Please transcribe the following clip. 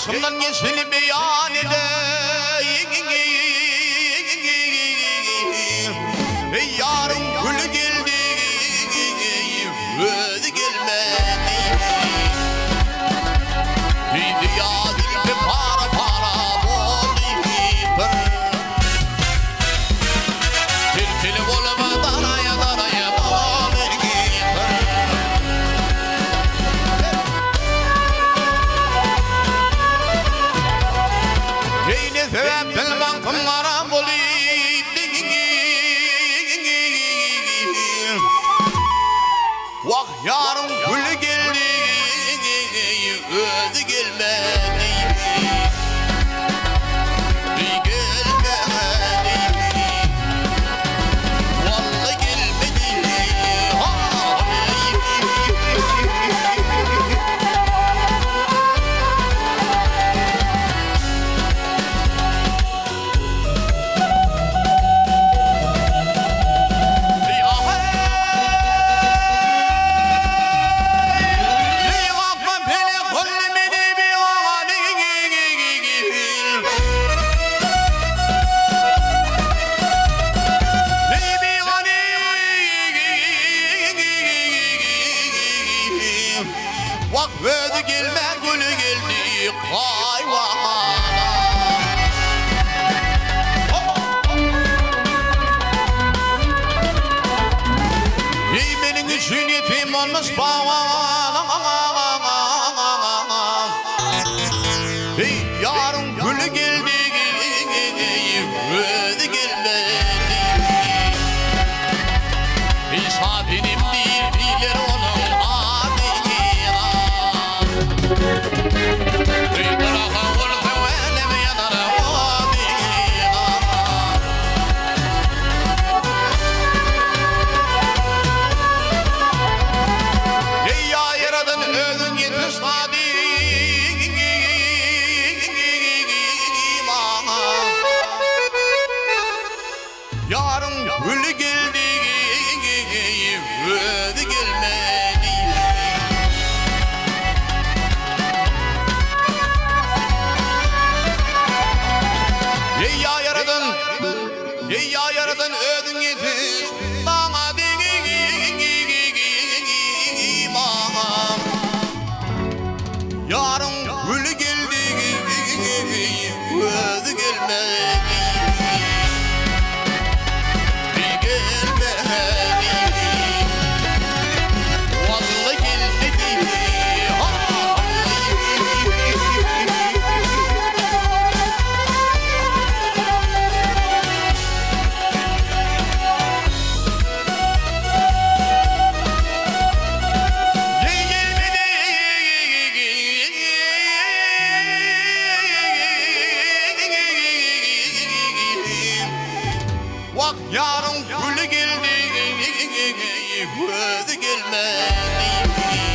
Ağzımdan geçeni beyan edeyim. Yarın gül geldi, özü gelmedi. Dünya dilde para para oldu. Tel olma danaya danaya oldu. Yine sebepten bakımlara buluyor. Vah yarın gül geldi, özü gelmedi. Gelmedi, vallahi gelmedi. Vak verdi gelme gülü geldi hayvana. Benim için yetim olmuş bağına. Yarın gülü geldi, verdi gelmedi. Misafirim değil bilir onun adına. Bırakın vurdu elimi yanara adına. Ey ya yaradan özün yetiş hadi. Yarın gül geldi, özü gelmedi. Ey ya yaradan özün yetiş bana yarın gül geldi, özü gelmedi. Vak yarın gül geldi, özü gelmedi.